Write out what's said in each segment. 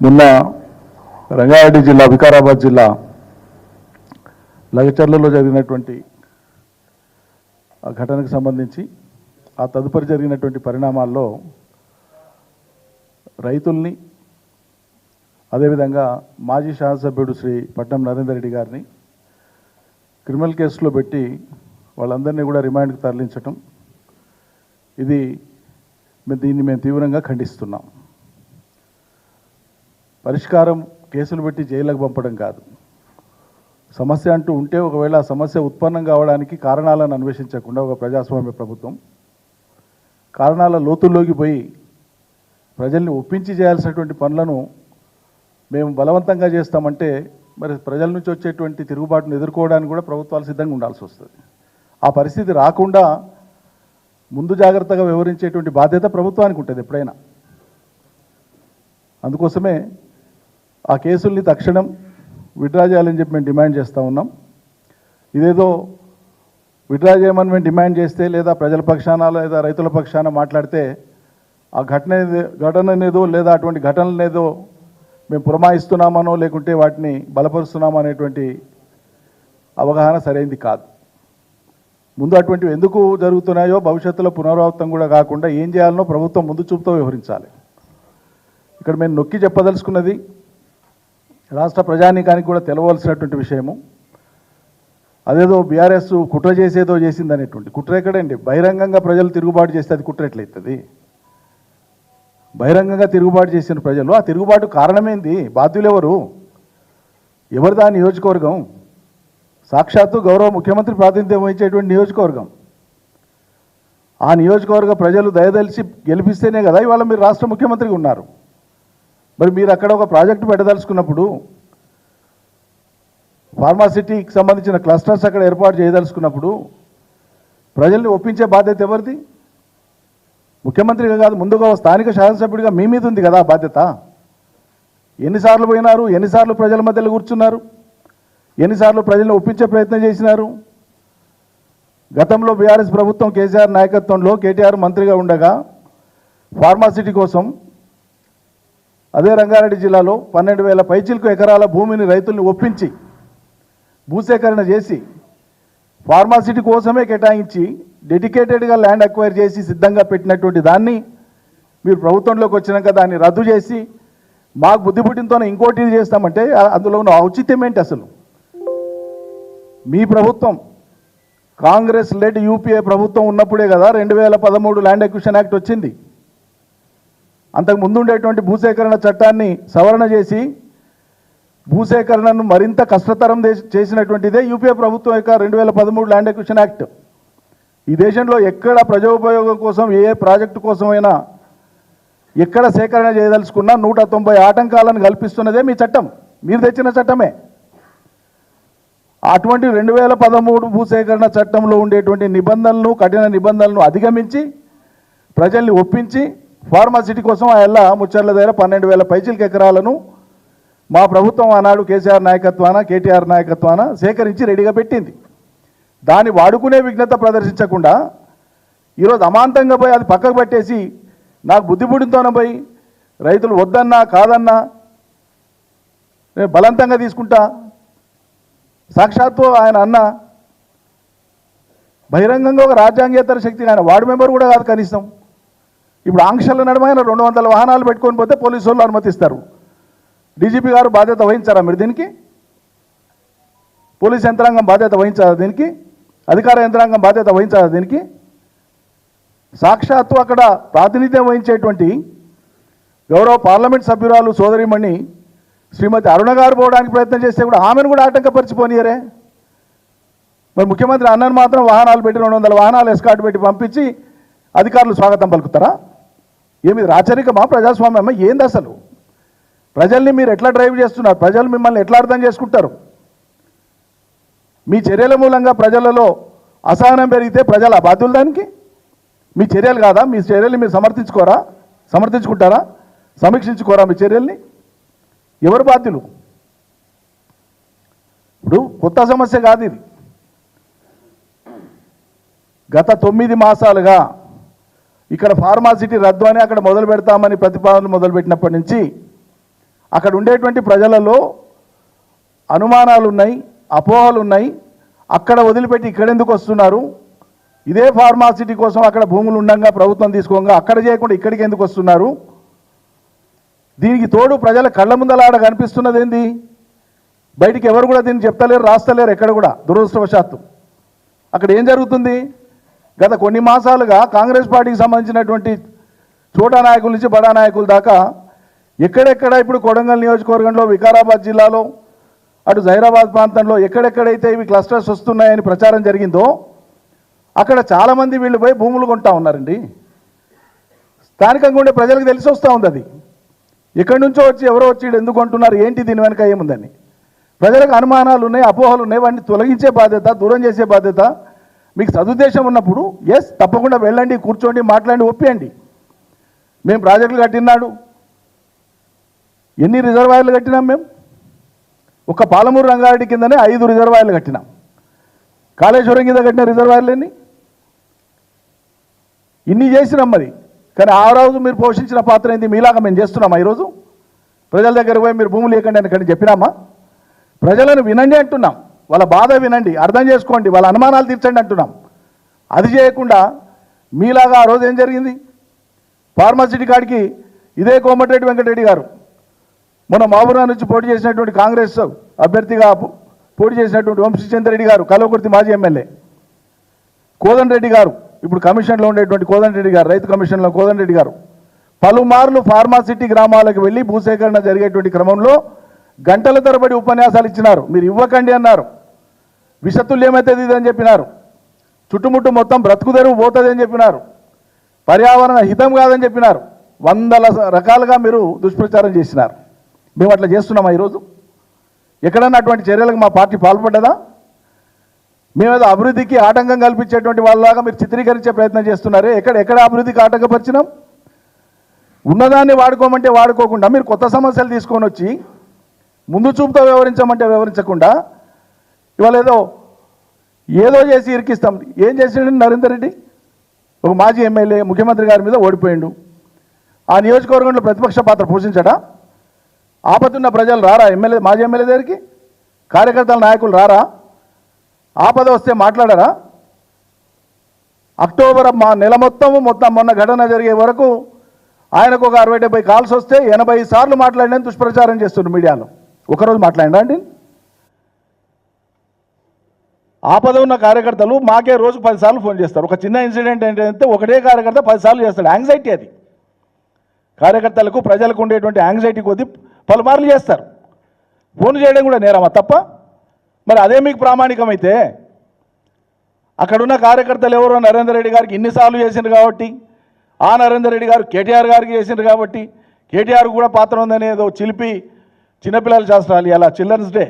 మొన్న రంగారెడ్డి జిల్లా వికారాబాద్ జిల్లా లగచర్లలో జరిగినటువంటి ఆ ఘటనకు సంబంధించి ఆ తదుపరి జరిగినటువంటి పరిణామాల్లో రైతుల్ని అదేవిధంగా మాజీ శాసనసభ్యుడు శ్రీ పట్నం నరేందర్ రెడ్డి గారిని క్రిమినల్ కేసులో పెట్టి వాళ్ళందరినీ కూడా రిమాండ్కి తరలించటం, దీన్ని మేము తీవ్రంగా ఖండిస్తున్నాం. పరిష్కారం కేసులు పెట్టి జైలుకు పంపడం కాదు. సమస్య అంటూ ఉంటే ఒకవేళ ఆ సమస్య ఉత్పన్నం కావడానికి కారణాలను అన్వేషించకుండా ఒక ప్రజాస్వామ్య ప్రభుత్వం కారణాల లోతుల్లోకి పోయి ప్రజల్ని ఒప్పించి చేయాల్సినటువంటి పనులను మేము బలవంతంగా చేస్తామంటే మరి ప్రజల నుంచి వచ్చేటువంటి తిరుగుబాటును ఎదుర్కోవడానికి కూడా ప్రభుత్వాలు సిద్ధంగా ఉండాల్సి వస్తుంది. ఆ పరిస్థితి రాకుండా ముందు జాగ్రత్తగా వ్యవహరించేటువంటి బాధ్యత ప్రభుత్వానికి ఉంటుంది ఎప్పుడైనా. అందుకోసమే ఆ కేసుల్ని తక్షణం విత్డ్రా చేయాలని చెప్పి మేము డిమాండ్ చేస్తూ ఉన్నాం. ఇదేదో విత్డ్రా చేయమని మేము డిమాండ్ చేస్తే లేదా ప్రజల పక్షాన లేదా రైతుల పక్షాన మాట్లాడితే ఆ ఘటననేదో లేదా అటువంటి ఘటనలనేదో మేము పురమాయిస్తున్నామనో లేకుంటే వాటిని బలపరుస్తున్నామో అనేటువంటి అవగాహన సరైనది కాదు. ముందు అటువంటివి ఎందుకు జరుగుతున్నాయో భవిష్యత్తులో పునరావృతం కూడా కాకుండా ఏం చేయాలనో ప్రభుత్వం ముందు చూపుతో వ్యవహరించాలి. ఇక్కడ మేము నొక్కి చెప్పదలుచుకున్నది రాష్ట్ర ప్రజానీకానికి కూడా తెలవలసినటువంటి విషయము, అదేదో బీఆర్ఎస్ కుట్ర చేసేదో చేసిందనేటువంటి కుట్ర ఎక్కడండి? బహిరంగంగా ప్రజలు తిరుగుబాటు చేస్తే అది కుట్ర ఎట్లయితుంది? బహిరంగంగా తిరుగుబాటు చేసిన ప్రజలు, ఆ తిరుగుబాటు కారణమేంది? బాధ్యులు ఎవరు దా నియోజకవర్గం? సాక్షాత్తు గౌరవ ముఖ్యమంత్రి ప్రాతినిధ్యం వహించేటువంటి నియోజకవర్గం. ఆ నియోజకవర్గ ప్రజలు దయదలిచి గెలిపిస్తేనే కదా ఇవాళ మీరు రాష్ట్ర ముఖ్యమంత్రిగా ఉన్నారు. మరి మీరు అక్కడ ఒక ప్రాజెక్టు పెట్టదలుచుకున్నప్పుడు, ఫార్మాసిటీకి సంబంధించిన క్లస్టర్స్ అక్కడ ఏర్పాటు చేయదలుచుకున్నప్పుడు ప్రజల్ని ఒప్పించే బాధ్యత ఎవరిది? ముఖ్యమంత్రిగా కాదు, ముందుగా స్థానిక శాసనసభ్యుడిగా మీ మీద ఉంది కదా బాధ్యత. ఎన్నిసార్లు పోయినారు? ఎన్నిసార్లు ప్రజల మధ్యలో కూర్చున్నారు? ఎన్నిసార్లు ప్రజలను ఒప్పించే ప్రయత్నం చేసినారు? గతంలో బీఆర్ఎస్ ప్రభుత్వం కేసీఆర్ నాయకత్వంలో కేటీఆర్ మంత్రిగా ఉండగా ఫార్మాసిటీ కోసం అదే రంగారెడ్డి జిల్లాలో 12,000 పైచిలకు ఎకరాల భూమిని రైతుల్ని ఒప్పించి భూసేకరణ చేసి ఫార్మాసిటీ కోసమే కేటాయించి డెడికేటెడ్గా ల్యాండ్ అక్వైర్ చేసి సిద్ధంగా పెట్టినటువంటి దాన్ని మీరు ప్రభుత్వంలోకి వచ్చినాక దాన్ని రద్దు చేసి మాకు బుద్ధి పుట్టినతోనే ఇంకోటి చేస్తామంటే అందులో ఉన్న ఔచిత్యం ఏంటి అసలు? మీ ప్రభుత్వం కాంగ్రెస్ లెడ్ యూపీఏ ప్రభుత్వం ఉన్నప్పుడే కదా 2013 ల్యాండ్ అక్విజిషన్ యాక్ట్ వచ్చింది. అంతకు ముందు ఉండేటువంటి భూసేకరణ చట్టాన్ని సవరణ చేసి భూసేకరణను మరింత కష్టతరం చేసినటువంటిదే యూపీఏ ప్రభుత్వం యొక్క 2013 ల్యాండ్ అక్విజిషన్ యాక్ట్. ఈ దేశంలో ఎక్కడ ప్రజోపయోగం కోసం ఏ ప్రాజెక్టు కోసమైనా ఎక్కడ సేకరణ చేయదలుచుకున్నా 190 ఆటంకాలను కల్పిస్తున్నదే మీ చట్టం, మీరు తెచ్చిన చట్టమే. అటువంటి 2013 భూసేకరణ చట్టంలో ఉండేటువంటి నిబంధనలను, కఠిన నిబంధనలను అధిగమించి ప్రజల్ని ఒప్పించి ఫార్మాసిటీ కోసం ఆ ఎల్ల ముచ్చర్ల దగ్గర 12,000 పైచిలకు ఎకరాలను మా ప్రభుత్వం ఆనాడు కేసీఆర్ నాయకత్వాన కేటీఆర్ నాయకత్వాన సేకరించి రెడీగా పెట్టింది. దాన్ని వాడుకునే విఘ్నత ప్రదర్శించకుండా ఈరోజు అమాంతంగా పోయి అది పక్కకు పెట్టేసి నాకు బుద్ధి పుట్టినతోనే పోయి రైతులు వద్దన్నా కాదన్నా నేను బలవంతంగా తీసుకుంటా, సాక్షాత్తు ఆయన అన్న బహిరంగంగా ఒక రాజ్యాంగేతర శక్తి, ఆయన వార్డు మెంబర్ కూడా కాదు కనీసం. ఇప్పుడు ఆంక్షల నడమైన 200 వాహనాలు పెట్టుకొని పోతే పోలీసు వాళ్ళు అనుమతిస్తారు. డీజీపీ గారు బాధ్యత వహించారా మీరు దీనికి? పోలీస్ యంత్రాంగం బాధ్యత వహించారా దీనికి? అధికార యంత్రాంగం బాధ్యత వహించారా దీనికి? సాక్షాత్తు అక్కడ ప్రాతినిధ్యం వహించేటువంటి గౌరవ పార్లమెంట్ సభ్యురాలు సోదరిమణి శ్రీమతి అరుణ గారు పోవడానికి ప్రయత్నం చేస్తే కూడా ఆమెను కూడా ఆటంకపరిచిపోనియరే. మరి ముఖ్యమంత్రి అన్నను మాత్రం వాహనాలు పెట్టి 200 వాహనాలు ఎస్కార్ట్ పెట్టి పంపించి అధికారులు స్వాగతం పలుకుతారా? ఏమి రాచరికమా? ప్రజాస్వామ్యమా? ఏంది అసలు? ప్రజల్ని మీరు ఎట్లా డ్రైవ్ చేస్తున్నారు? ప్రజలు మిమ్మల్ని ఎట్లా అర్థం చేసుకుంటారు? మీ చర్యల మూలంగా ప్రజలలో అసహనం పెరిగితే ప్రజల బాధ్యులు దానికి? మీ చర్యలు కాదా? మీ చర్యల్ని మీరు సమర్థించుకుంటారా? సమీక్షించుకోరా మీ చర్యల్ని? ఎవరు బాధ్యులు? ఇప్పుడు కొత్త సమస్య కాదు ఇది. గత 9 మాసాలుగా ఇక్కడ ఫార్మాసిటీ రద్దు అని అక్కడ మొదలు పెడతామని ప్రతిపాదనలు మొదలుపెట్టినప్పటి నుంచి అక్కడ ఉండేటువంటి ప్రజలలో అనుమానాలు ఉన్నాయి, అపోహలు ఉన్నాయి. అక్కడ వదిలిపెట్టి ఇక్కడెందుకు వస్తున్నారు, ఇదే ఫార్మాసిటీ కోసం అక్కడ భూములు ఉండగా ప్రభుత్వం తీసుకోగా అక్కడ చేయకుండా ఇక్కడికి ఎందుకు వస్తున్నారు, దీనికి తోడు ప్రజల కళ్ళ ముందలాడ కనిపిస్తున్నది ఏంది, బయటికి ఎవరు కూడా దీన్ని చెప్తలేరు, రాస్తలేరు ఎక్కడ కూడా. దురదృష్టవశాత్తు అక్కడ ఏం జరుగుతుంది, గత కొన్ని మాసాలుగా కాంగ్రెస్ పార్టీకి సంబంధించినటువంటి చోటా నాయకుల నుంచి బడా నాయకుల దాకా ఎక్కడెక్కడ ఇప్పుడు కొడంగల్ నియోజకవర్గంలో, వికారాబాద్ జిల్లాలో, అటు జైరాబాద్ ప్రాంతంలో ఎక్కడెక్కడైతే ఇవి క్లస్టర్స్ వస్తున్నాయని ప్రచారం జరిగిందో అక్కడ చాలామంది వీళ్ళు పోయి భూములు కొంటా ఉన్నారండి. స్థానికంగా ఉండే ప్రజలకు తెలిసి వస్తూ ఉంది అది. ఎక్కడి నుంచో వచ్చి ఎవరో వచ్చి ఎందుకు కొంటున్నారు, ఏంటి దీని వెనక ఏముందని ప్రజలకు అనుమానాలు ఉన్నాయి, అపోహలు ఉన్నాయి. వాటిని తొలగించే బాధ్యత, దూరం చేసే బాధ్యత మీకు సదుద్దేశం ఉన్నప్పుడు ఎస్ తప్పకుండా వెళ్ళండి, కూర్చోండి, మాట్లాడి ఒప్పియండి. మేము ప్రాజెక్టులు కట్టినాడు, ఎన్ని రిజర్వాయర్లు కట్టినాం మేము, ఒక పాలమూరు రంగారెడ్డి కిందనే 5 రిజర్వాయర్లు కట్టినాం. కాళేశ్వరం కింద కట్టిన రిజర్వాయర్లు ఇన్ని చేసినాం మరి. కానీ ఆ రోజు మీరు పోషించిన పాత్ర ఏంది, మీలాగా మేము చేస్తున్నామా ఈరోజు? ప్రజల దగ్గర పోయి మీరు భూములు లేకండి అని కానీ చెప్పినామా? ప్రజలను వినండి అంటున్నాం, వాళ్ళ బాధ వినండి, అర్థం చేసుకోండి, వాళ్ళ అనుమానాలు తీర్చండి అంటున్నాం. అది చేయకుండా మీలాగా ఆ రోజు ఏం జరిగింది, ఫార్మాసిటీ కాడికి ఇదే కోమటిరెడ్డి వెంకటరెడ్డి గారు మొన్న మహబూబ్నగర్ నుంచి పోటీ చేసినటువంటి కాంగ్రెస్ అభ్యర్థిగా పోటీ చేసినటువంటి వంశీచంద్రెడ్డి గారు, కల్వకుర్తి మాజీ ఎమ్మెల్యే, కోదండరెడ్డి గారు, ఇప్పుడు కమిషన్లో ఉండేటువంటి కోదండరెడ్డి గారు, రైతు కమిషన్లో కోదండరెడ్డి గారు పలుమార్లు ఫార్మాసిటీ గ్రామాలకు వెళ్ళి భూసేకరణ జరిగేటువంటి క్రమంలో గంటల తరబడి ఉపన్యాసాలు ఇచ్చినారు. మీరు ఇవ్వకండి అన్నారు, విషతుల్యమైతుంది ఇదని చెప్పినారు, చుట్టుముట్టు మొత్తం బ్రతుకుదెరువు పోతుంది అని చెప్పినారు, పర్యావరణ హితం కాదని చెప్పినారు. 100 రకాలుగా మీరు దుష్ప్రచారం చేసినారు. మేము అట్లా చేస్తున్నామా ఈరోజు? ఎక్కడన్నా అటువంటి చర్యలకు మా పార్టీ పాల్పడ్డదా? మేమేదో అభివృద్ధికి ఆటంకం కల్పించేటువంటి వాళ్ళలాగా మీరు చిత్రీకరించే ప్రయత్నం చేస్తున్నారే. ఎక్కడ అభివృద్ధికి ఆటంకపరిచినాం? ఉన్నదాన్ని వాడుకోమంటే వాడుకోకుండా మీరు కొత్త సమస్యలు తీసుకొని వచ్చి ముందు చూపుతో వ్యవహరించమంటే వ్యవహరించకుండా ఇవాళ ఏదో చేసి ఇరికిస్తాం. ఏం చేసిండు నరేందర్ రెడ్డి? ఒక మాజీ ఎమ్మెల్యే ముఖ్యమంత్రి గారి మీద ఓడిపోయిండు. ఆ నియోజకవర్గంలో ప్రతిపక్ష పాత్ర పోషించడా? ఆపదున్న ప్రజలు రారా ఎమ్మెల్యే, మాజీ ఎమ్మెల్యే దగ్గరికి? కార్యకర్తల నాయకులు రారా? ఆపద వస్తే మాట్లాడారా? అక్టోబర్ నెల మొత్తం మొన్న ఘటన జరిగే వరకు ఆయనకు ఒక 60-70 కాల్స్ వస్తే 80 సార్లు మాట్లాడినని దుష్ప్రచారం చేస్తున్నారు మీడియాలో. ఒకరోజు మాట్లాడినా అండి? ఆపద ఉన్న కార్యకర్తలు మాకే రోజు 10 సార్లు ఫోన్ చేస్తారు. ఒక చిన్న ఇన్సిడెంట్ ఏంటంటే ఒకటే కార్యకర్త 10 సార్లు చేస్తాడు. యాంగ్జైటీ అది. కార్యకర్తలకు, ప్రజలకు ఉండేటువంటి యాంగ్జైటీ కొద్దీ పలుమార్లు చేస్తారు. ఫోన్ చేయడం కూడా నేరమా, తప్ప? మరి అదే మీకు ప్రామాణికమైతే అక్కడున్న కార్యకర్తలు ఎవరో నరేందర్ రెడ్డి గారికి ఇన్నిసార్లు చేసిండ్రు కాబట్టి, ఆ నరేందర్ రెడ్డి గారు కేటీఆర్ గారికి చేసిండ్రు కాబట్టి కేటీఆర్ కూడా పాత్ర ఉందని ఏదో చిలిపి చిన్నపిల్లల శాస్త్రాలు. ఇలా చిల్డ్రన్స్ డే,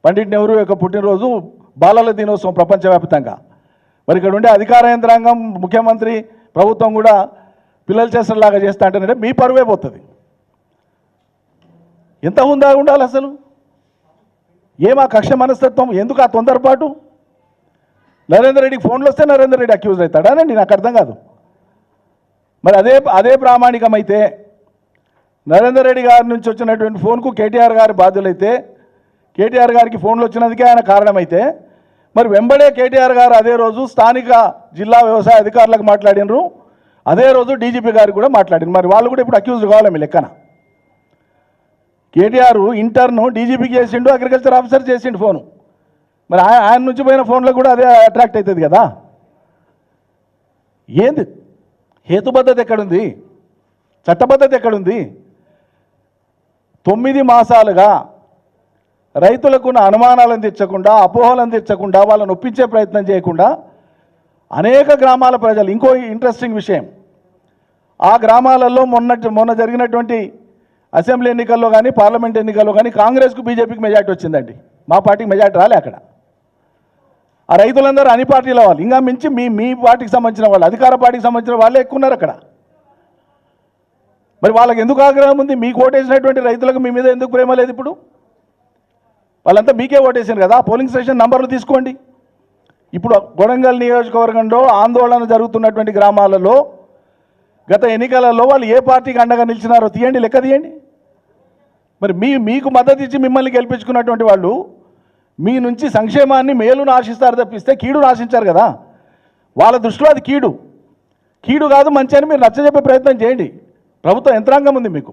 పండిట్ నెహ్రూ యొక్క పుట్టినరోజు, బాలల దినోత్సవం ప్రపంచవ్యాప్తంగా. మరి ఇక్కడ ఉండే అధికార యంత్రాంగం, ముఖ్యమంత్రి, ప్రభుత్వం కూడా పిల్లల చేష్టలాగా చేస్తా అంటేనంటే మీ పరువే పోతుంది. ఎంత ఉందా ఉండాలి అసలు? ఏమా కక్ష మనస్తత్వం? ఎందుకు ఆ తొందరపాటు? నరేందర్ రెడ్డికి ఫోన్లు వస్తే నరేందర్ రెడ్డి అక్యూజ్ అవుతాడానండి? నాకు అర్థం కాదు. మరి అదే ప్రామాణికమైతే నరేందర్ రెడ్డి గారి నుంచి వచ్చినటువంటి ఫోన్కు కేటీఆర్ గారి బాధ్యులైతే, కేటీఆర్ గారికి ఫోన్లు వచ్చినందుకే ఆయన కారణమైతే, మరి వెంబడే కేటీఆర్ గారు అదే రోజు స్థానిక జిల్లా వ్యవసాయ అధికారులకు మాట్లాడినరు, అదే రోజు డీజీపీ గారికి కూడా మాట్లాడినారు. మరి వాళ్ళు కూడా ఇప్పుడు అక్యూజ్డ్ కావాలి మీ లెక్కన. కేటీఆర్ ఇంటర్ను డీజీపీకి చేసిండు, అగ్రికల్చర్ ఆఫీసర్ చేసిండు ఫోను. మరి ఆయన నుంచి పోయిన ఫోన్లకు కూడా అదే అట్రాక్ట్ అవుతుంది కదా. ఏంది హేతుబద్ధత ఎక్కడుంది? చట్టబద్ధత ఎక్కడుంది? 9 మాసాలుగా రైతులకున్న అనుమానాలను తీర్చకుండా, అపోహలను తీర్చకుండా, వాళ్ళని ఒప్పించే ప్రయత్నం చేయకుండా అనేక గ్రామాల ప్రజలు, ఇంకో ఇంట్రెస్టింగ్ విషయం, ఆ గ్రామాలలో మొన్న జరిగినటువంటి అసెంబ్లీ ఎన్నికల్లో కానీ, పార్లమెంట్ ఎన్నికల్లో కానీ కాంగ్రెస్కు, బీజేపీకి మెజార్టీ వచ్చిందండి. మా పార్టీకి మెజార్టీ రాలే అక్కడ. ఆ రైతులందరూ అన్ని పార్టీల వాళ్ళు, ఇంకా మించి మీ పార్టీకి సంబంధించిన వాళ్ళు, అధికార పార్టీకి సంబంధించిన వాళ్ళే ఎక్కువ ఉన్నారు అక్కడ. మరి వాళ్ళకి ఎందుకు ఆగ్రహం ఉంది? మీకు ఓటేసినటువంటి రైతులకు మీ మీద ఎందుకు ప్రేమ లేదు? ఇప్పుడు వాళ్ళంతా మీకే ఓటేసారు కదా. పోలింగ్ స్టేషన్ నంబర్లు తీసుకోండి. ఇప్పుడు కొడంగల్ నియోజకవర్గంలో ఆందోళన జరుగుతున్నటువంటి గ్రామాలలో గత ఎన్నికలలో వాళ్ళు ఏ పార్టీకి అండగా నిలిచినారో తీయండి, లెక్క తీయండి. మరి మీకు మద్దతు ఇచ్చి మిమ్మల్ని గెలిపించుకున్నటువంటి వాళ్ళు మీ నుంచి సంక్షేమాన్ని మేలును ఆశిస్తారు తప్పిస్తే కీడును ఆశించారు కదా. వాళ్ళ దృష్టిలో అది కీడు కాదు మంచి అని మీరు నచ్చజెప్పే ప్రయత్నం చేయండి. ప్రభుత్వ యంత్రాంగం ఉంది మీకు.